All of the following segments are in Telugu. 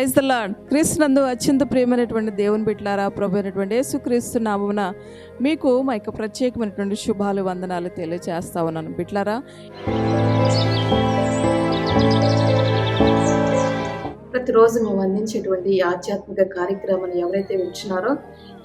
Praise the lord. క్రీస్తునందు అత్యంత ప్రియమైనటువంటి దేవుని బిడ్డలారా, ప్రభు అయినటువంటి యేసుక్రీస్తు నామమున మీకు మా యొక్క ప్రత్యేకమైనటువంటి శుభాలు వందనాలు తెలియజేస్తా ఉన్నాను. బిడ్డలారా, ప్రతిరోజు మేము అందించేటువంటి ఈ ఆధ్యాత్మిక కార్యక్రమాన్ని ఎవరైతే వింటున్నారో,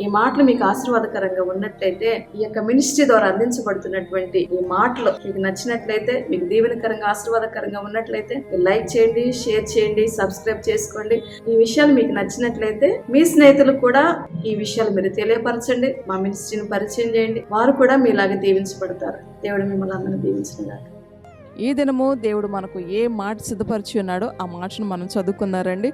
ఈ మాటలు మీకు ఆశీర్వాదకరంగా ఉన్నట్లయితే, ఈ యొక్క మినిస్ట్రీ ద్వారా అందించబడుతున్నటువంటి ఈ మాటలు మీకు నచ్చినట్లయితే, మీకు దీవెనకరంగా ఆశీర్వాదకరంగా ఉన్నట్లయితే లైక్ చేయండి, షేర్ చేయండి, సబ్స్క్రైబ్ చేసుకోండి. ఈ విషయాలు మీకు నచ్చినట్లయితే మీ స్నేహితులకు కూడా ఈ విషయాలు మీరు తెలియపరచండి. మా మినిస్ట్రీని పరిచయం చేయండి, వారు కూడా మీలాగా దీవించబడతారు. దేవుడు మిమ్మల్ని అందరినీ దీవించినగాక. ఈ దినము దేవుడు మనకు ఏ మాట సిద్ధపరిచి ఉన్నాడో ఆ మాటను మనం చదువుకున్నారండి.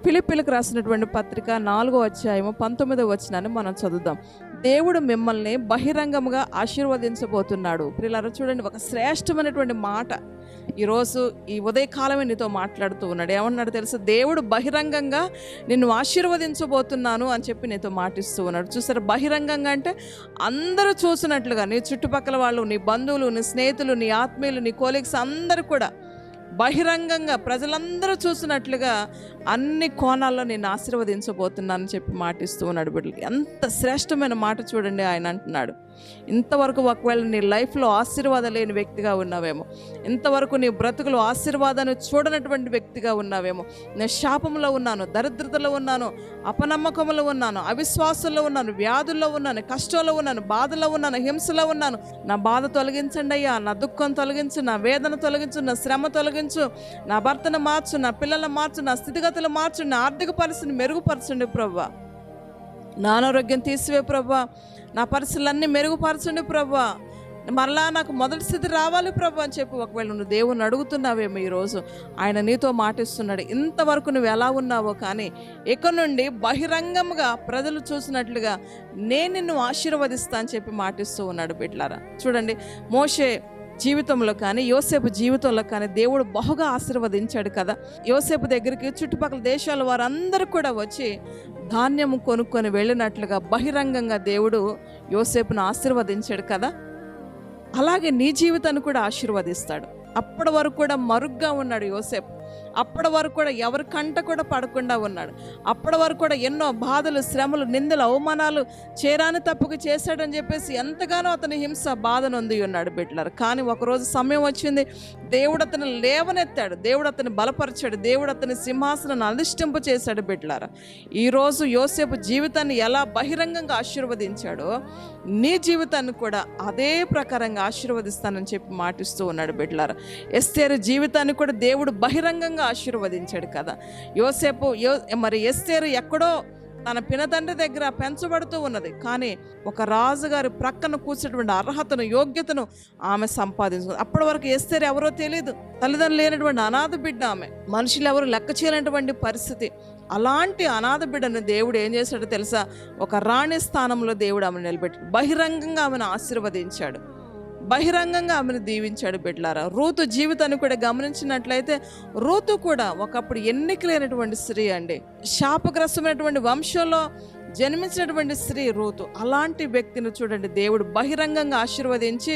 ఫిలిప్పీలకు రాసినటువంటి పత్రిక 4వ అధ్యాయము 19వ వచనాన్ని మనం చదువుదాం. దేవుడు మిమ్మల్ని బహిరంగముగా ఆశీర్వదించబోతున్నాడు. ప్రియులారా, చూడండి, ఒక శ్రేష్టమైనటువంటి మాట ఈరోజు ఈ ఉదయకాలమే నీతో మాట్లాడుతూ ఉన్నాడు. ఏమన్నాడు తెలుసా? దేవుడు బహిరంగంగా నిన్ను ఆశీర్వదించబోతున్నాను అని చెప్పి నీతో మాటిస్తూ ఉన్నాడు. చూసారా, బహిరంగంగా అంటే అందరూ చూసినట్లుగా, నీ చుట్టుపక్కల వాళ్ళు, నీ బంధువులు, నీ స్నేహితులు, నీ ఆత్మీయులు, నీ కోలీగ్స్ అందరూ కూడా బహిరంగంగా ప్రజలందరూ చూసినట్లుగా అన్ని కోణాల్లో నేను ఆశీర్వదించబోతున్నానని చెప్పి మాటిస్తూ ఉన్నాడు. బిడ్డలు, ఎంత శ్రేష్టమైన మాట చూడండి. ఆయన అంటున్నాడు, ఇంతవరకు ఒకవేళ నీ లైఫ్లో ఆశీర్వాదం లేని వ్యక్తిగా ఉన్నావేమో, ఇంతవరకు నీ బ్రతుకులో ఆశీర్వాదాన్ని చూడనటువంటి వ్యక్తిగా ఉన్నావేమో, నేను శాపంలో ఉన్నాను, దరిద్రతలో ఉన్నాను, అపనమ్మకంలో ఉన్నాను, అవిశ్వాసంలో ఉన్నాను, వ్యాధుల్లో ఉన్నాను, కష్టంలో ఉన్నాను, బాధలో ఉన్నాను, హింసలో ఉన్నాను. నా బాధ తొలగించండి అయ్యా, నా దుఃఖం తొలగించు, నా వేదన తొలగించు, నా శ్రమ తొలగించు, నా భర్తను మార్చు, నా పిల్లలను మార్చు, నా స్థితిగతులు మార్చు, నా ఆర్థిక పరిస్థితిని మెరుగుపరచండి ప్రభువా, నా అనారోగ్యం తీసివే ప్రభువా, నా పరిస్థితులన్నీ మెరుగుపరచండి ప్రభువా, మరలా నాకు మొదటి స్థితి రావాలి ప్రభు అని చెప్పి ఒకవేళ నువ్వు దేవుని అడుగుతున్నావేమో, ఈరోజు ఆయన నీతో మాటిస్తున్నాడు. ఇంతవరకు నువ్వు ఎలా ఉన్నావో, కానీ ఇక నుండి బహిరంగంగా ప్రజలు చూసినట్లుగా నేను నిన్ను ఆశీర్వదిస్తా అని చెప్పి మాటిస్తూ ఉన్నాడు. బిడ్డలారా, చూడండి, మోషే జీవితంలో కానీ యోసేపు జీవితంలో కానీ దేవుడు బహుగా ఆశీర్వదించాడు కదా. యోసేపు దగ్గరికి చుట్టుపక్కల దేశాల వారందరూ కూడా వచ్చి ధాన్యం కొనుక్కొని వెళ్ళినట్లుగా బహిరంగంగా దేవుడు యోసేపును ఆశీర్వదించాడు కదా. అలాగే నీ జీవితాన్ని కూడా ఆశీర్వదిస్తాడు. అప్పటి వరకు కూడా మరుగ్గా ఉన్నాడు యోసేపు. అప్పటి వరకు కూడా ఎవరి కంట కూడా పడకుండా ఉన్నాడు. అప్పటి వరకు కూడా ఎన్నో బాధలు, శ్రమలు, నిందలు, అవమానాలు చేరాని తప్పుకు చేశాడని చెప్పేసి ఎంతగానో అతని హింస, బాధ నొంది ఉన్నాడు. బిడ్డలారు, కానీ ఒకరోజు సమయం వచ్చింది, దేవుడు అతను లేవనెత్తాడు, దేవుడు అతన్ని బలపరిచాడు, దేవుడు అతని సింహాసనాన్ని అధిష్టింప చేశాడు. బిడ్డలారా, ఈరోజు యోసేపు జీవితాన్ని ఎలా బహిరంగంగా ఆశీర్వదించాడో నీ జీవితాన్ని కూడా అదే ప్రకారంగా ఆశీర్వదిస్తానని చెప్పి మాటిస్తూ ఉన్నాడు. బిడ్డలారా, ఎస్తేరు జీవితాన్ని కూడా దేవుడు బహిరంగంగా ఆశీర్వదించాడు కదా. మరి ఎస్తేరు ఎక్కడో తన పినతండ్రి దగ్గర పెంచబడుతూ ఉన్నది, కానీ ఒక రాజుగారి ప్రక్కన కూర్చున్నటువంటి అర్హతను, యోగ్యతను ఆమె సంపాదించుకుంది. అప్పటి వరకు ఎస్తేరు ఎవరో తెలియదు, తల్లిదండ్రులు లేనటువంటి అనాథ బిడ్డ ఆమె, మనుషులు ఎవరు లెక్క చేయలేనటువంటి పరిస్థితి. అలాంటి అనాథ బిడ్డను దేవుడు ఏం చేశాడో తెలుసా? ఒక రాణి స్థానంలో దేవుడు ఆమెను నిలబెట్టాడు. బహిరంగంగా ఆమెను ఆశీర్వదించాడు, బహిరంగంగా ఆమెను దీవించాడు. బిడ్డలారా, రూతు జీవితాన్ని కూడా గమనించినట్లయితే, రూతు కూడా ఒకప్పుడు ఎన్నిక లేనటువంటి స్త్రీ అండి, శాపగ్రస్తమైనటువంటి వంశంలో జన్మించినటువంటి స్త్రీ రూతు. అలాంటి వ్యక్తిని చూడండి, దేవుడు బహిరంగంగా ఆశీర్వదించి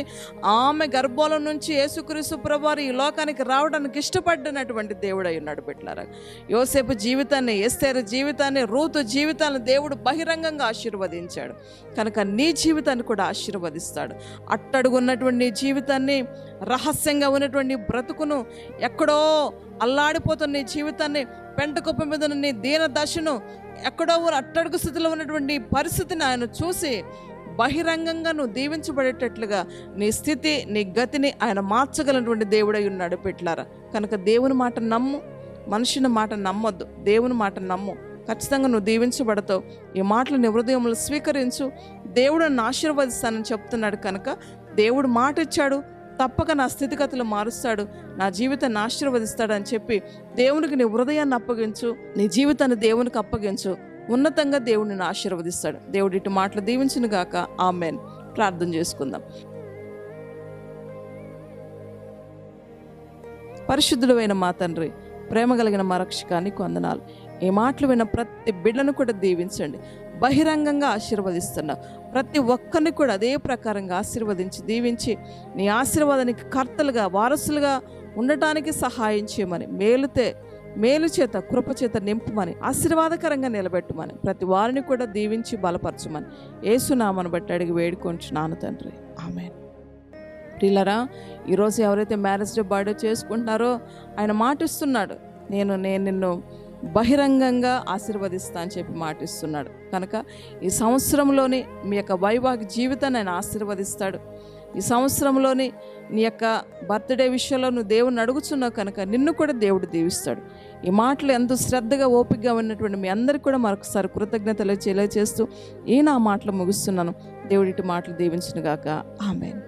ఆమె గర్భంలో నుంచి యేసుక్రీస్తు ప్రభువారు ఈ లోకానికి రావడానికి ఇష్టపడినటువంటి దేవుడు అయి ఉన్నాడు. బిడ్డలారా, యోసేపు జీవితాన్ని, ఎస్తేరు జీవితాన్ని, రూతు జీవితాన్ని దేవుడు బహిరంగంగా ఆశీర్వదించాడు కనుక నీ జీవితాన్ని కూడా ఆశీర్వదిస్తాడు. అట్టడుగున్నటువంటి నీ జీవితాన్ని, రహస్యంగా ఉన్నటువంటి బ్రతుకును, ఎక్కడో అల్లాడిపోతున్న నీ జీవితాన్ని, పెంట కుప్ప మీద ఉన్న నీ దీన దశను, ఎక్కడో అట్టడుగు స్థితిలో ఉన్నటువంటి పరిస్థితిని ఆయన చూసి బహిరంగంగా నువ్వు దీవించబడేటట్లుగా నీ స్థితి, నీ గతిని ఆయన మార్చగలిగినటువంటి దేవుడై ఉన్నాడు. బిడ్డలారా, కనుక దేవుని మాట నమ్ము, మనుషుని మాట నమ్మొద్దు, దేవుని మాట నమ్ము. ఖచ్చితంగా నువ్వు దీవించబడతావు. ఈ మాటలు నీ హృదయంలో స్వీకరించు. దేవుడు నన్ను ఆశీర్వదిస్తానని చెప్తున్నాడు కనుక దేవుడు మాట ఇచ్చాడు, తప్పక నా స్థితిగతులు మారుస్తాడు, నా జీవితాన్ని ఆశీర్వదిస్తాడు అని చెప్పి దేవునికి నీ హృదయాన్ని అప్పగించు, నీ జీవితాన్ని దేవునికి అప్పగించు. ఉన్నతంగా దేవుడు నిన్ను ఆశీర్వదిస్తాడు. దేవుడు ఇటు మాటలు దీవించును గాక. ఆమేన్. ప్రార్థన చేసుకుందాం. పరిశుద్ధుడైన మా తండ్రి, ప్రేమ కలిగిన మా రక్షకానికి వందనాలు. ఈ మాటలు విన్న ప్రతి బిడ్డను కూడా దీవించండి. బహిరంగంగా ఆశీర్వదిస్తున్నావు. ప్రతి ఒక్కరిని కూడా అదే ప్రకారంగా ఆశీర్వదించి దీవించి నీ ఆశీర్వాదానికి కర్తలుగా వారసులుగా ఉండటానికి సహాయం చేయమని, మేలు చేత కృపచేత నింపుమని, ఆశీర్వాదకరంగా నిలబెట్టమని, ప్రతి వారిని కూడా దీవించి బలపరచమని యేసునామమును బట్టి అడిగి వేడుకొంచున్నాను తండ్రి. ఆమేన్. ప్రియులారా, ఈరోజు ఎవరైతే మ్యారేజ్ డే బర్త్డే చేసుకుంటున్నారో ఆయన మాటిస్తున్నాడు, నేను నిన్ను బహిరంగంగా ఆశీర్వదిస్తా అని చెప్పి మాటిస్తున్నాడు. కనుక ఈ సంవత్సరంలోని మీ యొక్క వైవాహిక జీవితాన్ని ఆయన ఆశీర్వదిస్తాడు. ఈ సంవత్సరంలోని నీ యొక్క బర్త్డే విషయంలో నువ్వు దేవుని అడుగుతున్నావు కనుక నిన్ను కూడా దేవుడు దీవిస్తాడు. ఈ మాటలు ఎంతో శ్రద్ధగా ఓపికగా ఉన్నటువంటి మీ అందరికీ కూడా మరొకసారి కృతజ్ఞతలు తెలియజేస్తూ ఈ నా మాటలు ముగిస్తున్నాను. దేవుడి మాటలు దీవించును గాక. ఆమేన్.